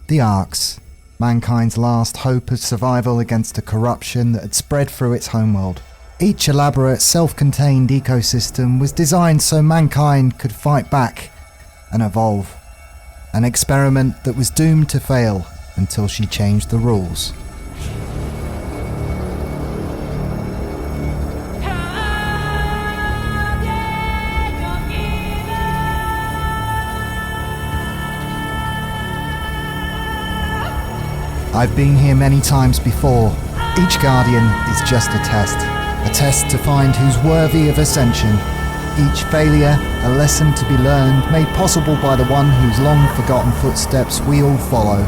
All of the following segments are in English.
The Arks, mankind's last hope of survival against a corruption that had spread through its homeworld. Each elaborate, self-contained ecosystem was designed so mankind could fight back and evolve. An experiment that was doomed to fail until she changed the rules. I've been here many times before. Each Guardian is just a test to find who's worthy of ascension. Each failure, a lesson to be learned, made possible by the one whose long-forgotten footsteps we all follow.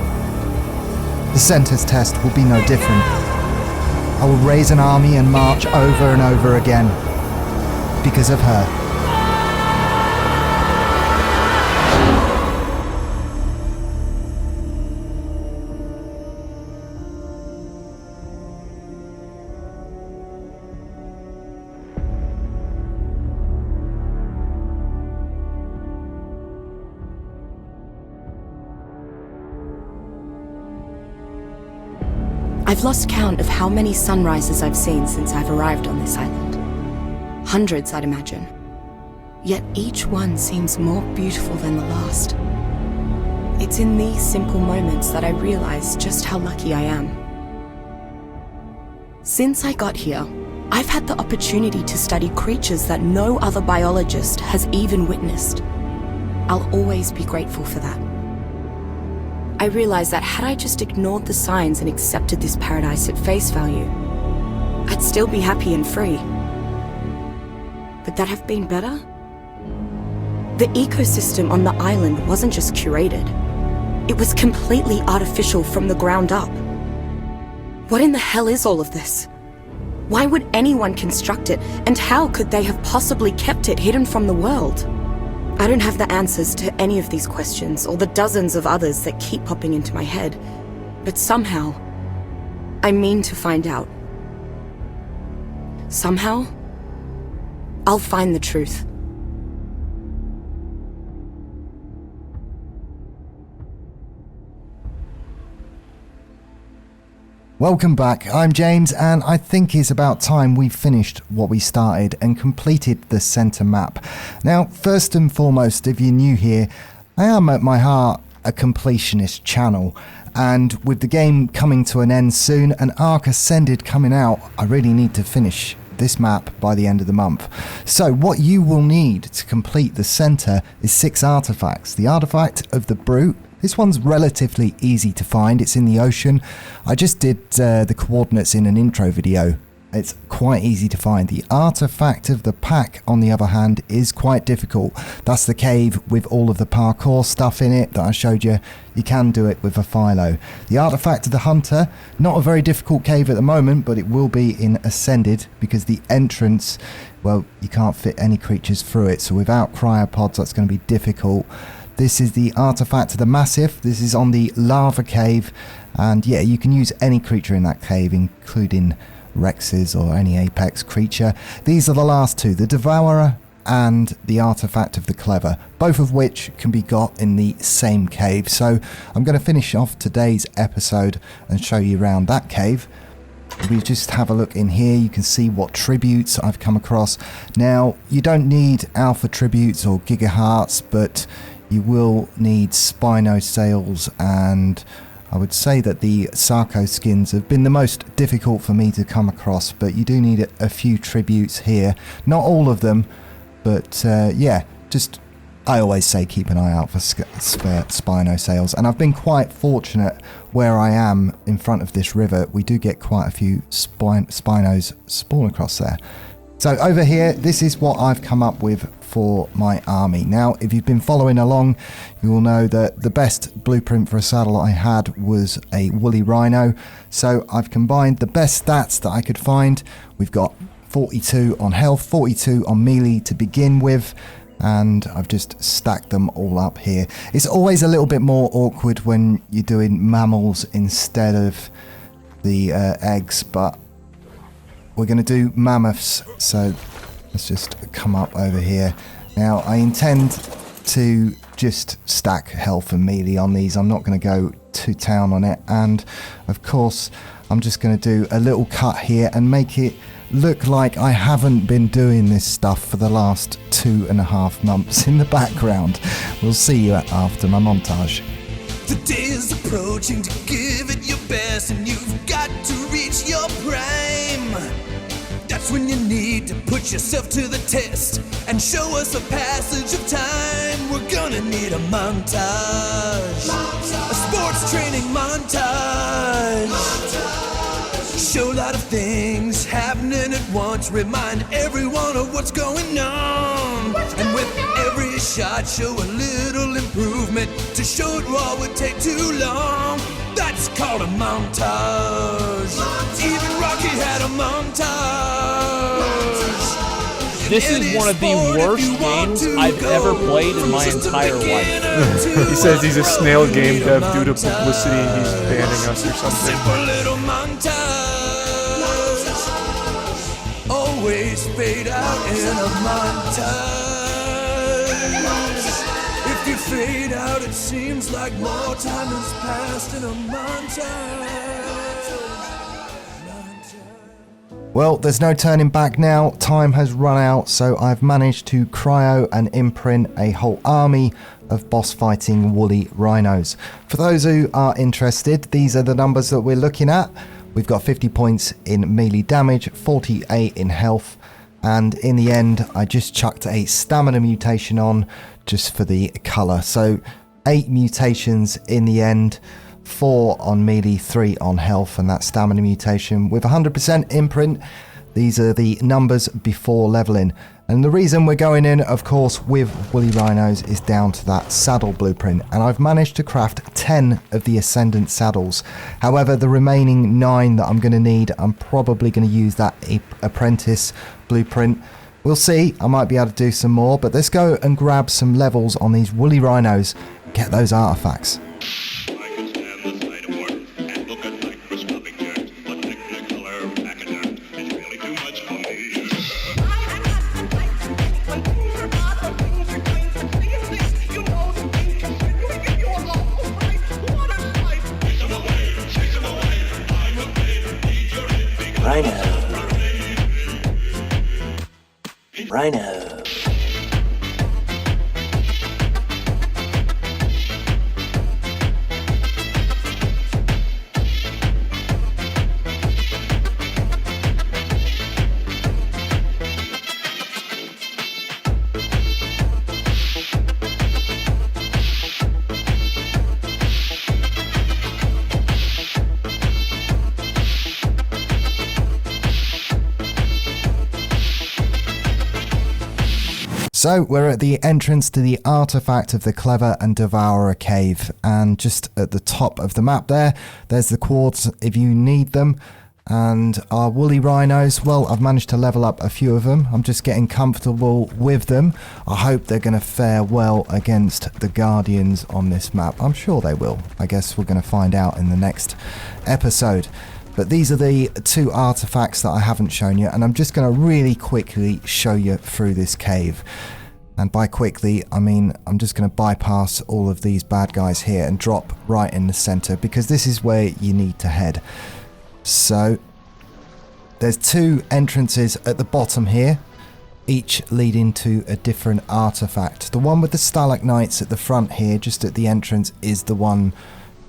The Centre's test will be no different. I will raise an army and march over and over again, because of her. I've lost count of how many sunrises I've seen since I've arrived on this island. Hundreds, I'd imagine. Yet each one seems more beautiful than the last. It's in these simple moments that I realize just how lucky I am. Since I got here, I've had the opportunity to study creatures that no other biologist has even witnessed. I'll always be grateful for that. I realized that had I just ignored the signs and accepted this paradise at face value, I'd still be happy and free. Would that have been better? The ecosystem on the island wasn't just curated. It was completely artificial from the ground up. What in the hell is all of this? Why would anyone construct it, and how could they have possibly kept it hidden from the world? I don't have the answers to any of these questions, or the dozens of others that keep popping into my head, but somehow, I mean to find out. Somehow, I'll find the truth. Welcome back, I'm James, and I think it's about time we finished what we started and completed the centre map. Now, first and foremost, if you're new here, I am at my heart a completionist channel, and with the game coming to an end soon and Ark Ascended coming out, I really need to finish this map by the end of the month. So what you will need to complete the centre is 6 artefacts. The artefact of the Brute. This one's relatively easy to find, it's in the ocean. I just did the coordinates in an intro video. It's quite easy to find. The artefact of the Pack, on the other hand, is quite difficult. That's the cave with all of the parkour stuff in it that I showed you. You can do it with a Philo. The artefact of the Hunter, not a very difficult cave at the moment, but it will be in Ascended because the entrance, well, you can't fit any creatures through it. So without cryopods, that's going to be difficult. This is the artifact of the Massif. This is on the lava cave, and yeah, you can use any creature in that cave, including Rexes or any apex creature. These are the last two, the Devourer and the artifact of the Clever, both of which can be got in the same cave. So I'm going to finish off today's episode and show you around that cave. We just have a look in here, you can see what tributes I've come across. Now, you don't need alpha tributes or gigahearts, but you will need Spino Sails, and I would say that the Sarco skins have been the most difficult for me to come across, but you do need a few tributes here. Not all of them, but yeah, just I always say keep an eye out for Spino Sails, and I've been quite fortunate where I am in front of this river. We do get quite a few Spinos spawn across there. So over here, this is what I've come up with for my army. Now, if you've been following along, you will know that the best blueprint for a saddle I had was a woolly Rhino. So I've combined the best stats that I could find. We've got 42 on health, 42 on melee to begin with, and I've just stacked them all up here. It's always a little bit more awkward when you're doing mammals instead of the eggs, but we're going to do mammoths, so let's just come up over here. Now, I intend to just stack health and melee on these. I'm not going to go to town on it. And of course, I'm just going to do a little cut here and make it look like I haven't been doing this stuff for the last 2.5 months in the background. We'll see you after my montage. The day is approaching to give it your best, and you've got to reach your prime. That's when you need to put yourself to the test and show us a passage of time. We're gonna need a montage. A sports training montage. Show a lot of things happening at once. Remind everyone of what's going on. And with every shot, show a little improvement. To show it all would take too long. That's called a montage. Even Rocky had a montage. This is one of the worst games I've ever played in my entire life. He says he's a snail game dev due to publicity and he's banning us or something. Simple little montage. Always fade out in a montage. If you fade out, it seems like more time has passed in a montage. Well, there's no turning back now. Time has run out, so I've managed to cryo and imprint a whole army of boss fighting woolly rhinos. For those who are interested, these are the numbers that we're looking at. We've got 50 points in melee damage, 48 in health, and in the end I just chucked a stamina mutation on just for the colour. So 8 mutations in the end, 4 on melee, 3 on health, and that stamina mutation with 100% imprint. These are the numbers before leveling. And the reason we're going in, of course, with woolly rhinos is down to that saddle blueprint. And I've managed to craft 10 of the Ascendant saddles. However, the remaining 9 that I'm going to need, I'm probably going to use that apprentice blueprint. We'll see, I might be able to do some more, but let's go and grab some levels on these woolly rhinos, get those artifacts. Rhino. So we're at the entrance to the artifact of the Clever and Devourer cave, and just at the top of the map there's the quartz if you need them. And our woolly rhinos, well, I've managed to level up a few of them. I'm just getting comfortable with them. I hope they're going to fare well against the Guardians on this map. I'm sure they will. I guess we're going to find out in the next episode. But these are the 2 artifacts that I haven't shown you, and I'm just going to really quickly show you through this cave. And by quickly, I mean I'm just going to bypass all of these bad guys here and drop right in the center, because this is where you need to head. So there's 2 entrances at the bottom here, each leading to a different artifact. The one with the stalagmites at the front here, just at the entrance, is the one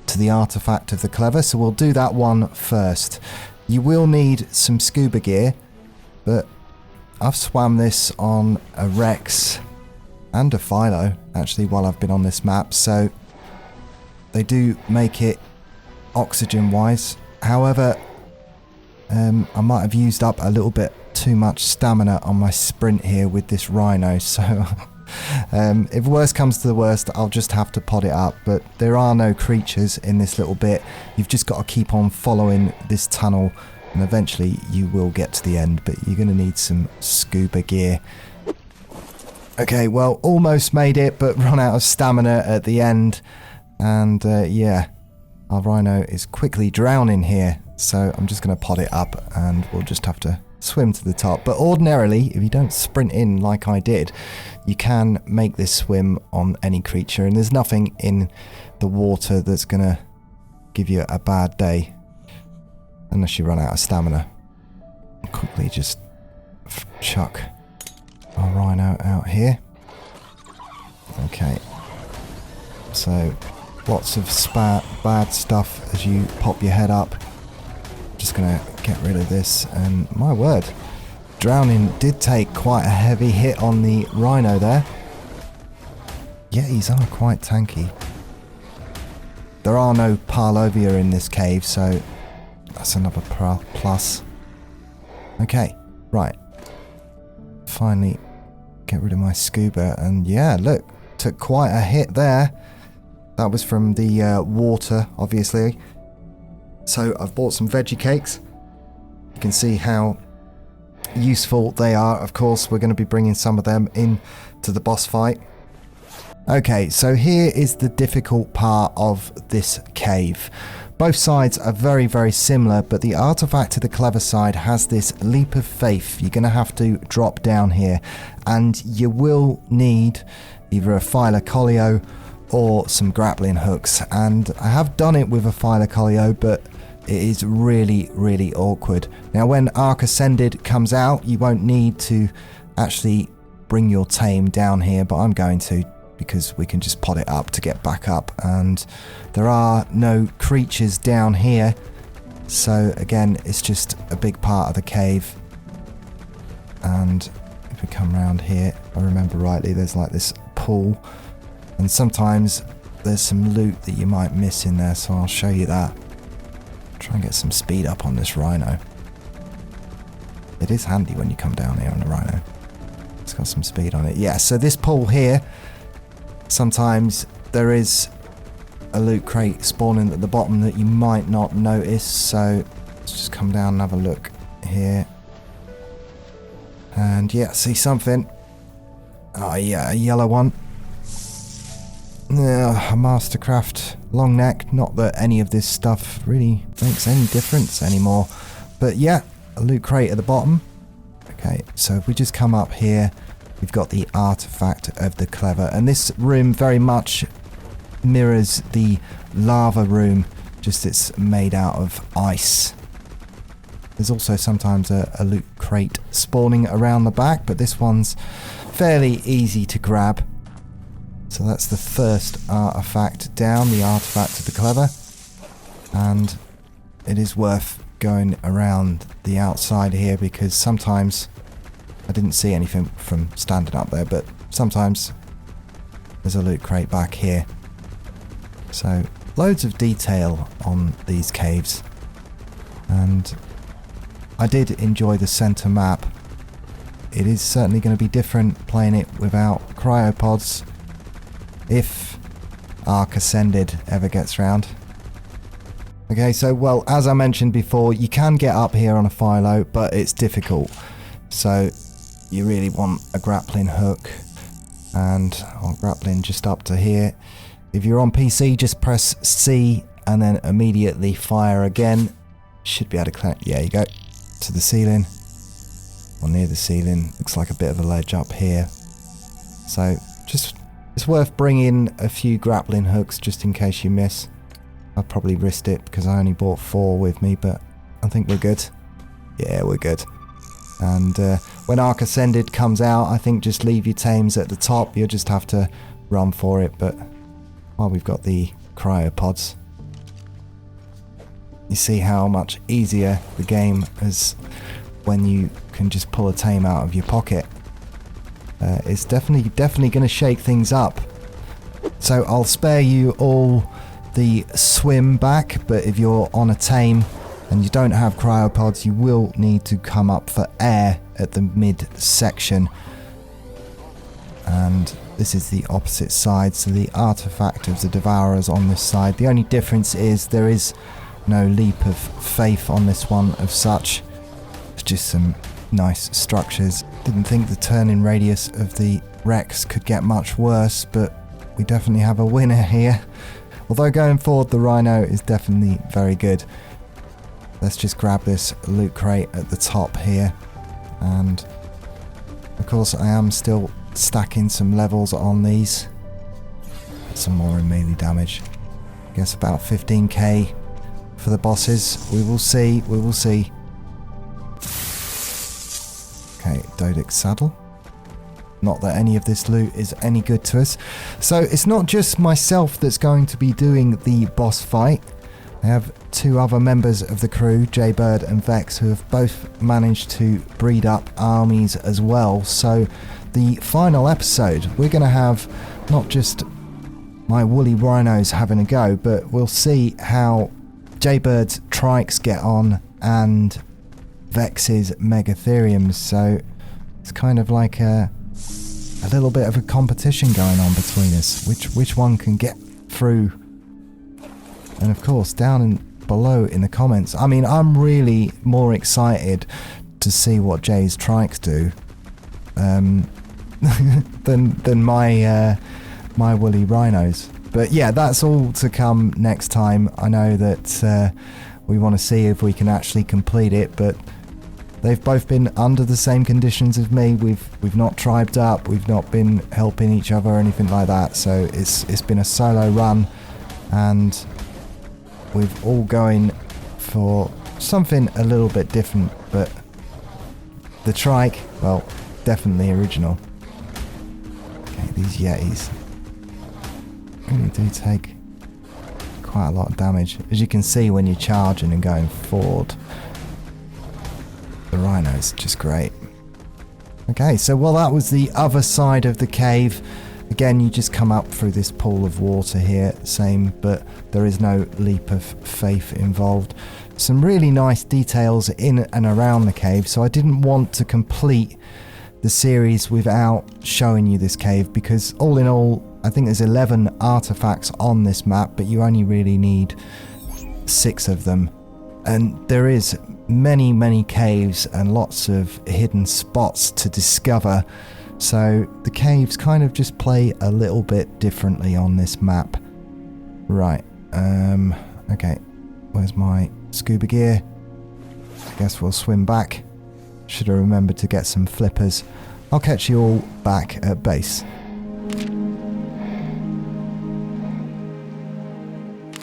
to the artifact of the Clever, so we'll do that one first. You will need some scuba gear, but I've swam this on a Rex and a Philo actually while I've been on this map, so they do make it oxygen wise. However, I might have used up a little bit too much stamina on my sprint here with this Rhino, so if worst comes to the worst, I'll just have to pod it up. But there are no creatures in this little bit. You've just got to keep on following this tunnel, and eventually you will get to the end, but you're going to need some scuba gear. Okay, well, almost made it, but run out of stamina at the end. And yeah, our Rhino is quickly drowning here, so I'm just going to pod it up and we'll just have to swim to the top. But ordinarily, if you don't sprint in like I did, you can make this swim on any creature, and there's nothing in the water that's gonna give you a bad day. Unless you run out of stamina. Quickly just chuck our Rhino out here. Okay. So, lots of bad stuff as you pop your head up. Just gonna get rid of this, and my word, drowning did take quite a heavy hit on the Rhino there. Yetis are quite tanky. There are no Parlovia in this cave, so that's another plus. Okay, right. Finally get rid of my scuba, and yeah, look, took quite a hit there. That was from the water, obviously. So I've bought some veggie cakes. You can see how useful they are. Of course, we're going to be bringing some of them in to the boss fight. Okay, so here is the difficult part of this cave. Both sides are very, very similar, but the artifact to the clever side has this leap of faith. You're going to have to drop down here, and you will need either a Filocolio or some grappling hooks. And I have done it with a Filocolio, but it is really, really awkward. Now, when Ark Ascended comes out, you won't need to actually bring your tame down here, but I'm going to, because we can just pot it up to get back up, and there are no creatures down here, so again, it's just a big part of the cave. And if we come around here, if I remember rightly, there's like this pool, and sometimes there's some loot that you might miss in there, so I'll show you that. Try and get some speed up on this Rhino. It is handy when you come down here on the Rhino. It's got some speed on it. Yeah, so this pool here, sometimes there is a loot crate spawning at the bottom that you might not notice, so let's just come down and have a look here. And yeah, see something? Oh yeah, a yellow one. Yeah, a Mastercraft long neck. Not that any of this stuff really makes any difference anymore, but yeah, a loot crate at the bottom. Okay, so if we just come up here, we've got the artifact of the clever, and this room very much mirrors the lava room, just it's made out of ice. There's also sometimes a loot crate spawning around the back, but this one's fairly easy to grab. So that's the first artifact down, the artifact of the clever, and it is worth going around the outside here, because sometimes I didn't see anything from standing up there, but sometimes there's a loot crate back here. So loads of detail on these caves, and I did enjoy the center map. It is certainly going to be different playing it without cryopods, if Ark Ascended ever gets round. Okay, so well, as I mentioned before, you can get up here on a Philo, but it's difficult. So you really want a grappling hook, and grappling just up to here. If you're on PC, just press C and then immediately fire again. Should be able to connect, yeah, you go to the ceiling, or near the ceiling. Looks like a bit of a ledge up here. So just, it's worth bringing a few grappling hooks just in case you miss. I've probably risked it because I only bought 4 with me, but I think we're good. Yeah, we're good. And when Ark Ascended comes out, I think just leave your tames at the top. You'll just have to run for it. But while we've got the cryopods, you see how much easier the game is when you can just pull a tame out of your pocket. It's definitely going to shake things up. So I'll spare you all the swim back, but if you're on a tame and you don't have cryopods, you will need to come up for air at the mid section. And this is the opposite side, so the artifact of the Devourers on this side. The only difference is there is no leap of faith on this one of such. It's just some nice structures. Didn't think the turning radius of the Rex could get much worse, but we definitely have a winner here. Although going forward, the Rhino is definitely very good. Let's just grab this loot crate at the top here. And of course, I am still stacking some levels on these. Some more in melee damage. I guess about 15k for the bosses. We will see. We will see. Okay, Dodic's saddle. Not that any of this loot is any good to us. So it's not just myself that's going to be doing the boss fight. I have two other members of the crew, Jaybird and Vex, who have both managed to breed up armies as well. So the final episode, we're going to have not just my woolly rhinos having a go, but we'll see how Jaybird's trikes get on and Vex's megatheriums. So it's kind of like a little bit of a competition going on between us. Which one can get through? And of course, down and below in the comments, I mean, I'm really more excited to see what Jay's trikes do than my woolly rhinos. But yeah, that's all to come next time. I know that we want to see if we can actually complete it, but they've both been under the same conditions as me. We've not tribed up, we've not been helping each other or anything like that. So it's been a solo run, and we've all going for something a little bit different. But the trike, well, definitely original. Okay, these Yetis really do take quite a lot of damage, as you can see when you're charging and going forward. The Rhino's just great. Okay, so well, that was the other side of the cave. Again, you just come up through this pool of water here, same, but there is no leap of faith involved. Some really nice details in and around the cave, so I didn't want to complete the series without showing you this cave, because all in all, I think there's 11 artifacts on this map, but you only really need 6 of them. And there is many caves and lots of hidden spots to discover. So the caves kind of just play a little bit differently on this map. Right, okay, where's my scuba gear? I guess we'll swim back. Should have remembered to get some flippers. I'll catch you all back at base.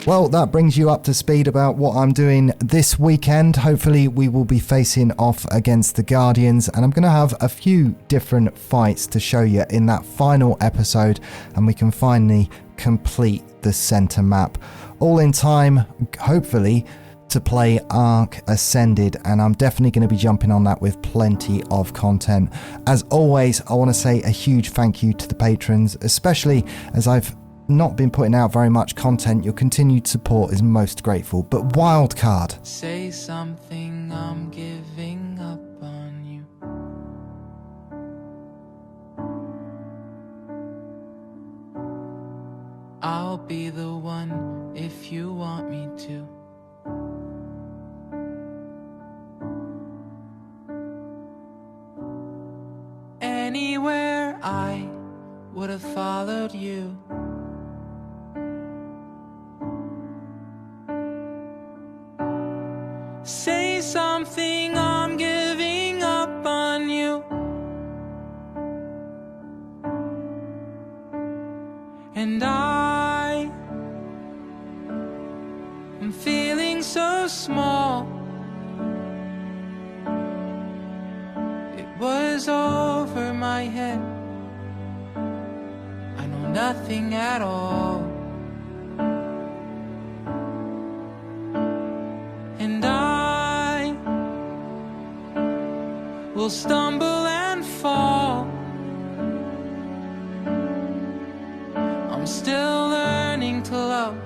Well, that brings you up to speed about what I'm doing this weekend. Hopefully we will be facing off against the Guardians, and I'm going to have a few different fights to show you in that final episode, and we can finally complete the center map. All in time, hopefully, to play Ark Ascended, and I'm definitely going to be jumping on that with plenty of content. As always, I want to say a huge thank you to the patrons, especially as I've not been putting out very much content. Your continued support is most grateful. But Wildcard. Say something, I'm giving up on you. I'll be the one if you want me to. Anywhere I would have followed you. Say something, I'm giving up on you. And I'm feeling so small. It was over my head. I know nothing at all. And I will stumble and fall. I'm still learning to love,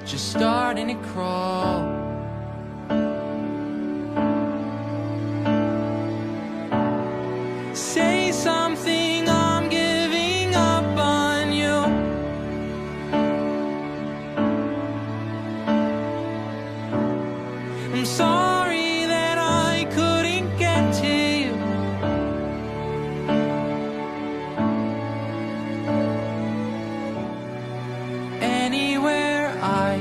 just starting to crawl. Say something, I'm giving up on you. I'm sorry that I couldn't get to you. Anywhere I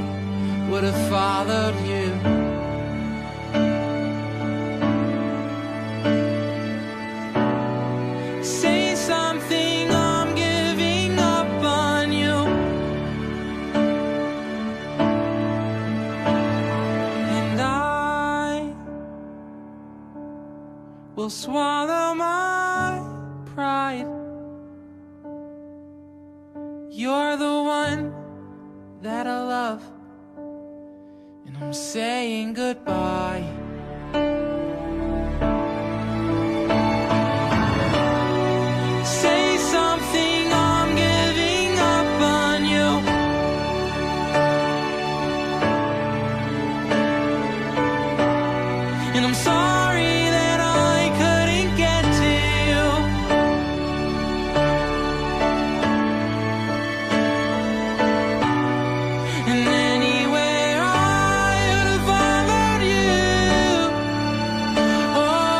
would have followed you. Say something, I'm giving up on you. will swallow my pride. You're the one that I love, and I'm saying goodbye. Say something, I'm giving up on you. And I'm sorry that I couldn't get to you. And anywhere I would have followed you. Oh,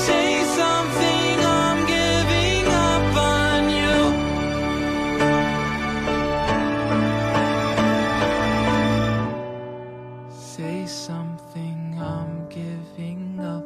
say something, I'm giving up on you. Say something, I'm giving up